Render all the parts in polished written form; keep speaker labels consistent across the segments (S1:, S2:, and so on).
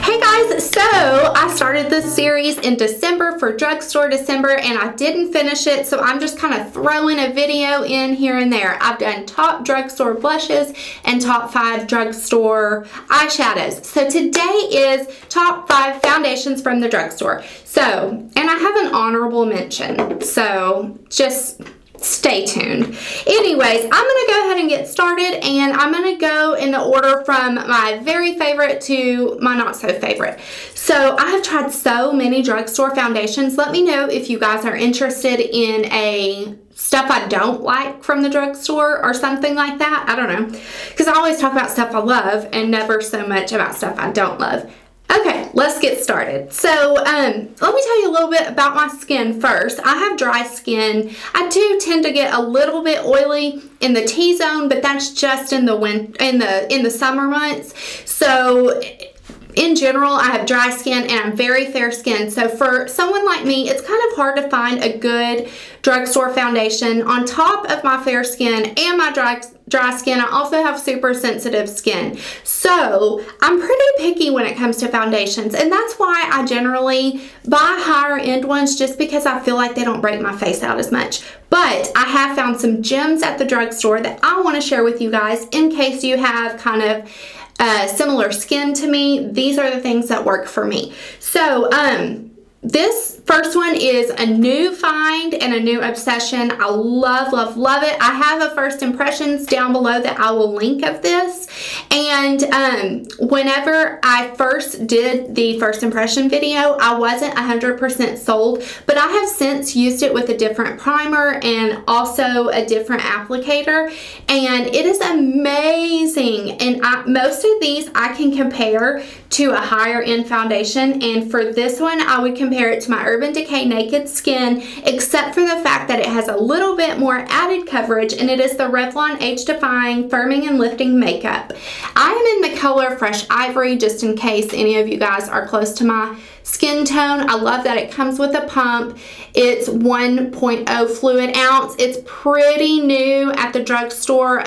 S1: Hey guys, so I started this series in December for Drugstore December and I didn't finish it, so I'm just kind of throwing a video in here and there. I've done top drugstore blushes and top 5 drugstore eyeshadows. So today is top 5 foundations from the drugstore. So, and I have an honorable mention, so just stay tuned. Anyways, I'm gonna go ahead and get started, and I'm gonna go in the order from my very favorite to my not so favorite. So I have tried so many drugstore foundations. Let me know if you guys are interested in a stuff I don't like from the drugstore or something like that. I don't know, because I always talk about stuff I love and never so much about stuff I don't love. Okay, let's get started. So, let me tell you a little bit about my skin first. I have dry skin. I do tend to get a little bit oily in the T-zone, but that's just in the summer months. So, in general, I have dry skin and I'm very fair skinned. So for someone like me, it's kind of hard to find a good drugstore foundation. On top of my fair skin and my dry skin, I also have super sensitive skin. So I'm pretty picky when it comes to foundations, and that's why I generally buy higher end ones, just because I feel like they don't break my face out as much. But I have found some gems at the drugstore that I want to share with you guys in case you have kind of similar skin to me. These are the things that work for me. So this first one is a new find and a new obsession. I love, love, love it. I have a first impressions down below that I will link of this. And whenever I first did the first impression video, I wasn't 100% sold, but I have since used it with a different primer and also a different applicator, and it is amazing. And most of these I can compare to a higher end foundation, and for this one I would compare it to my Urban Decay Naked Skin, except for the fact that it has a little bit more added coverage, and it is the Revlon Age Defying Firming and Lifting Makeup. I am in the color Fresh Ivory, just in case any of you guys are close to my skin tone. I love that it comes with a pump. It's 1.0 fluid ounce. It's pretty new at the drugstore.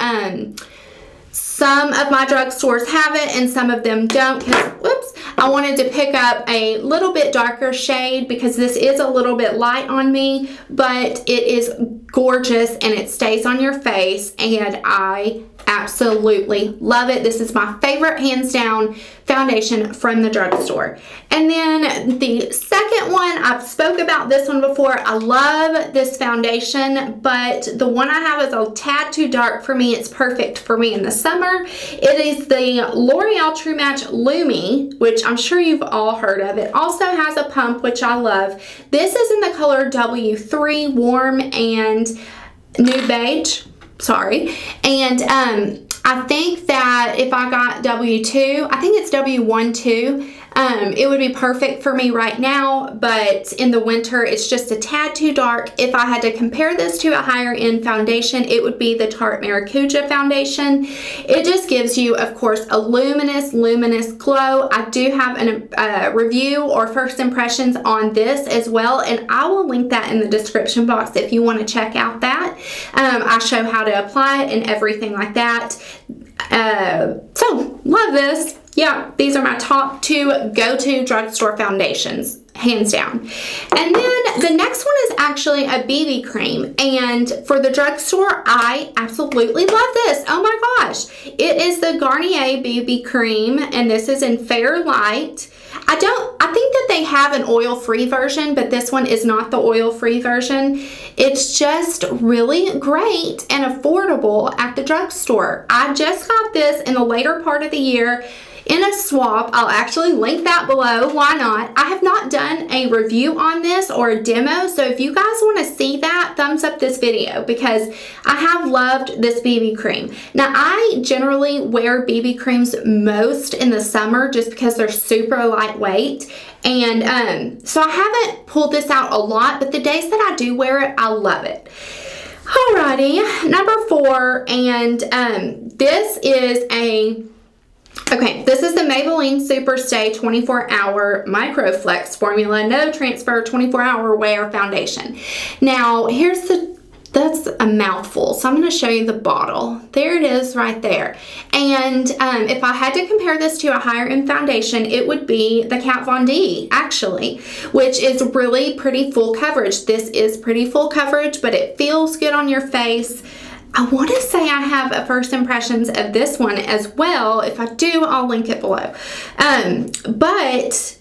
S1: Some of my drugstores have it and some of them don't, because, whoops, I wanted to pick up a little bit darker shade because this is a little bit light on me, but it is gorgeous and it stays on your face, and I absolutely love it. This is my favorite, hands down, foundation from the drugstore. And then the second one, I've spoke about this one before. I love this foundation, but the one I have is a tad too dark for me. It's perfect for me in the summer. It is the L'Oreal True Match Lumi, which I'm sure you've all heard of. It also has a pump, which I love. This is in the color W3 Warm and Nude Beige. Sorry. And I think that if I got W2, I think it's W12, it would be perfect for me right now, but in the winter it's just a tad too dark. If I had to compare this to a higher end foundation, it would be the Tarte Maracuja foundation. It just gives you, of course, a luminous glow. I do have a review or first impressions on this as well, and I will link that in the description box if you want to check out that. I show how to apply it and everything like that. So love this. Yeah, these are my top 2 go-to drugstore foundations, hands down. And then the next one is actually a BB cream, and for the drugstore, I absolutely love this. Oh my gosh. It is the Garnier BB cream, and this is in Fair Light. I think that they have an oil-free version, but this one is not the oil-free version. It's just really great and affordable at the drugstore. I just got this in the later part of the year in a swap. I'll actually link that below. Why not? I have not done a review on this or a demo, so if you guys want to see that, thumbs up this video, because I have loved this BB cream. Now, I generally wear BB creams most in the summer just because they're super lightweight, and so I haven't pulled this out a lot, but the days that I do wear it, I love it. Alrighty, number 4, and this is this is the Maybelline Superstay 24-Hour Microflex Formula No Transfer 24-Hour Wear Foundation. Now, here's the That's a mouthful, so I'm going to show you the bottle. There it is right there. And if I had to compare this to a higher end foundation, it would be the Kat Von D, actually, which is really pretty full coverage. This is pretty full coverage, but it feels good on your face. I want to say I have a first impressions of this one as well. If I do, I'll link it below. But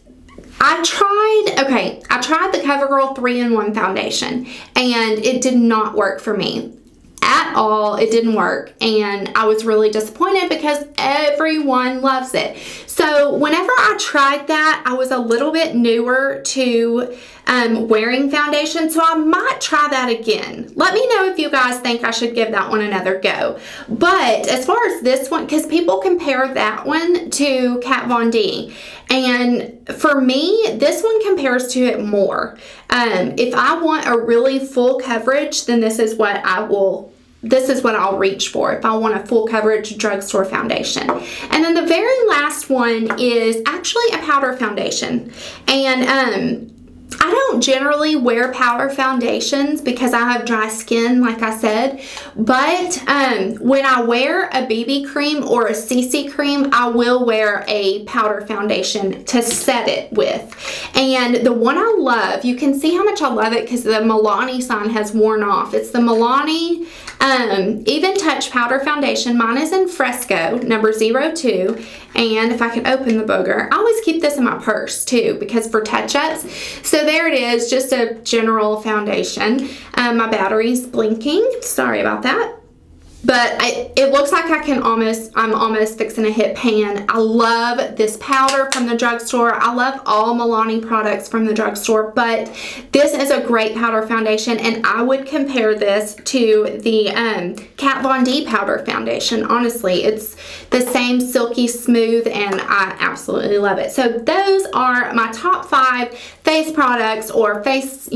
S1: I tried the CoverGirl 3-in-1 foundation, and it did not work for me at all. It didn't work, and I was really disappointed because everyone loves it. So whenever I tried that, I was a little bit newer to wearing foundation, so I might try that again. Let me know if you guys think I should give that one another go. But as far as this one, because people compare that one to Kat Von D, and for me, this one compares to it more. If I want a really full coverage, then this is what I'll reach for if I want a full coverage drugstore foundation. And then the very last one is actually a powder foundation. And I don't generally wear powder foundations because I have dry skin, like I said, but when I wear a BB cream or a CC cream, I will wear a powder foundation to set it with. And the one I love, you can see how much I love it because the Milani sign has worn off. It's the Milani Even Touch Powder Foundation. Mine is in Fresco, number 02. And if I can open the booger, I always keep this in my purse too, because for touch-ups. So there it is, just a general foundation. My battery's blinking. Sorry about that. But it looks like I'm almost fixing to hit pan. I love this powder from the drugstore. I love all Milani products from the drugstore, but this is a great powder foundation, and I would compare this to the Kat Von D powder foundation. Honestly, it's the same silky smooth, and I absolutely love it. So those are my top 5 face products, or face,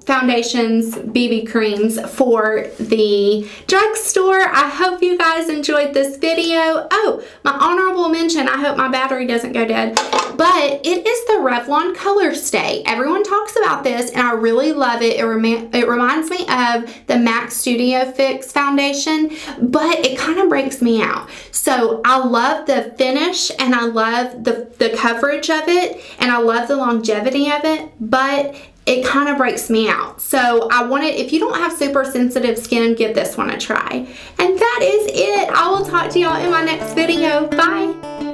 S1: foundations, BB creams for the drugstore. I hope you guys enjoyed this video. Oh, my honorable mention, I hope my battery doesn't go dead, but it is the Revlon Color Stay. Everyone talks about this, and I really love it. It reminds me of the MAC Studio Fix foundation, but it kind of breaks me out. So I love the finish, and I love the coverage of it, and I love the longevity of it, but it kind of breaks me out. So if you don't have super sensitive skin, give this one a try. And that is it. I will talk to y'all in my next video. Bye.